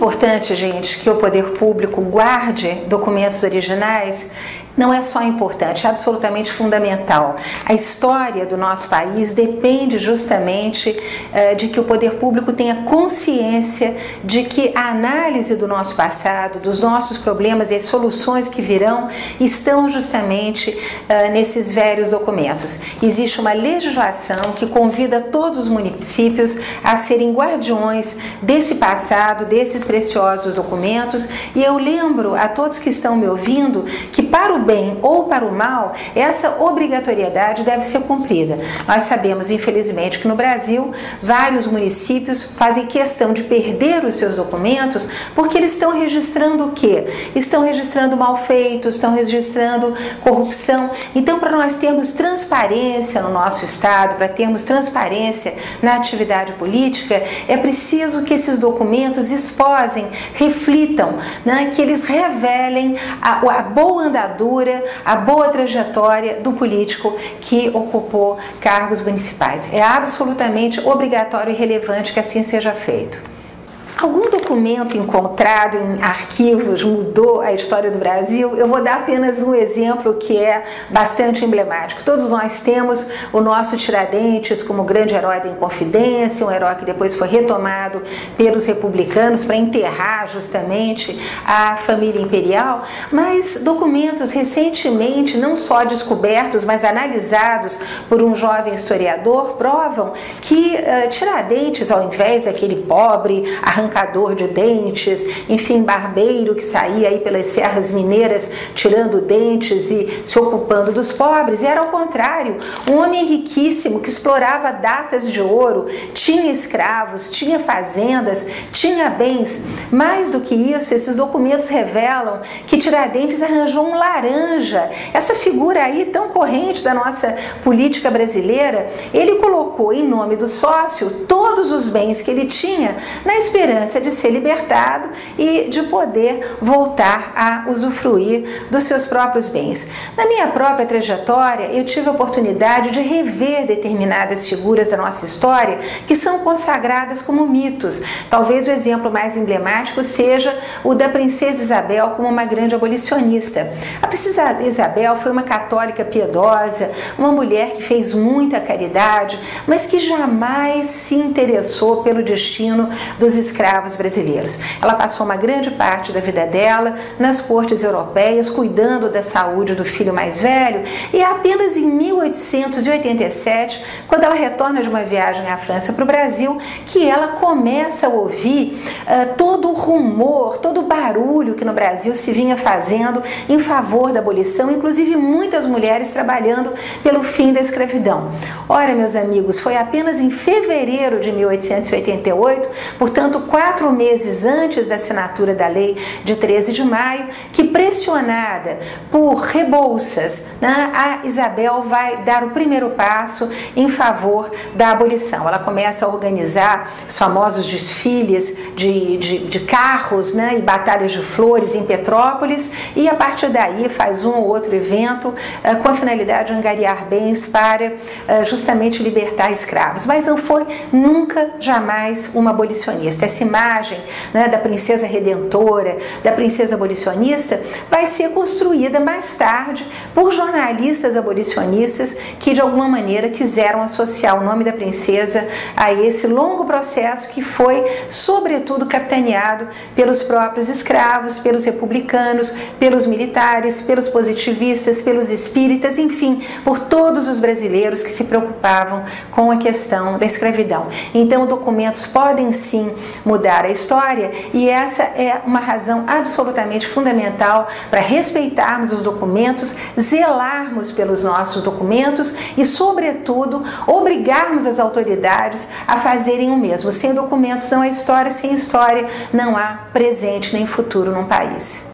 importante, gente, que o poder público guarde documentos originais. Não é só importante, é absolutamente fundamental. A história do nosso país depende justamente de que o poder público tenha consciência de que a análise do nosso passado, dos nossos problemas e as soluções que virão estão justamente nesses velhos documentos. Existe uma legislação que convida todos os municípios a serem guardiões desse passado, desses preciosos documentos, e eu lembro a todos que estão me ouvindo que para o bem ou para o mal, essa obrigatoriedade deve ser cumprida. Nós sabemos, infelizmente, que no Brasil, vários municípios fazem questão de perder os seus documentos porque eles estão registrando o quê? Estão registrando malfeitos, estão registrando corrupção. Então, para nós termos transparência no nosso Estado, para termos transparência na atividade política, é preciso que esses documentos esposem, reflitam, né, que eles revelem a boa andadura, a boa trajetória do político que ocupou cargos municipais. É absolutamente obrigatório e relevante que assim seja feito. Algum documento encontrado em arquivos mudou a história do Brasil? Eu vou dar apenas um exemplo que é bastante emblemático. Todos nós temos o nosso Tiradentes como grande herói da Inconfidência, um herói que depois foi retomado pelos republicanos para enterrar justamente a família imperial, mas documentos recentemente, não só descobertos, mas analisados por um jovem historiador, provam que Tiradentes, ao invés daquele pobre arrancador de dentes, enfim, barbeiro que saía aí pelas serras mineiras tirando dentes e se ocupando dos pobres, era ao contrário, um homem riquíssimo que explorava datas de ouro, tinha escravos, tinha fazendas, tinha bens. Mais do que isso, esses documentos revelam que Tiradentes arranjou um laranja, essa figura aí tão corrente da nossa política brasileira. Ele colocou em nome do sócio todos os bens que ele tinha na esperança de ser libertado e de poder voltar a usufruir dos seus próprios bens. Na minha própria trajetória, eu tive a oportunidade de rever determinadas figuras da nossa história que são consagradas como mitos. Talvez o exemplo mais emblemático seja o da princesa Isabel como uma grande abolicionista. A princesa Isabel foi uma católica piedosa, uma mulher que fez muita caridade, mas que jamais se interessou pelo destino dos escravos brasileiros. Ela passou uma grande parte da vida dela nas cortes europeias, cuidando da saúde do filho mais velho, e é apenas em 1887, quando ela retorna de uma viagem à França para o Brasil, que ela começa a ouvir todo o rumor, todo o barulho que no Brasil se vinha fazendo em favor da abolição, inclusive muitas mulheres trabalhando pelo fim da escravidão. Ora, meus amigos, foi apenas em fevereiro de 1888, portanto, 4 meses antes da assinatura da lei de 13 de maio, que, pressionada por Rebouças, né, a Isabel vai dar o primeiro passo em favor da abolição. Ela começa a organizar os famosos desfiles de carros, né, e batalhas de flores em Petrópolis, e a partir daí faz um ou outro evento com a finalidade de angariar bens para justamente libertar escravos. Mas não foi nunca, jamais uma abolicionista. Essa imagem, né, da princesa redentora, da princesa abolicionista, vai ser construída mais tarde por jornalistas abolicionistas que de alguma maneira quiseram associar o nome da princesa a esse longo processo que foi sobretudo capitaneado pelos próprios escravos, pelos republicanos, pelos militares, pelos positivistas, pelos espíritas, enfim, por todos os brasileiros que se preocupavam com a questão da escravidão. Então, documentos podem sim mudar a história, e essa é uma razão absolutamente fundamental para respeitarmos os documentos, zelarmos pelos nossos documentos e, sobretudo, obrigarmos as autoridades a fazerem o mesmo. Sem documentos não há história, sem história não há presente nem futuro num país.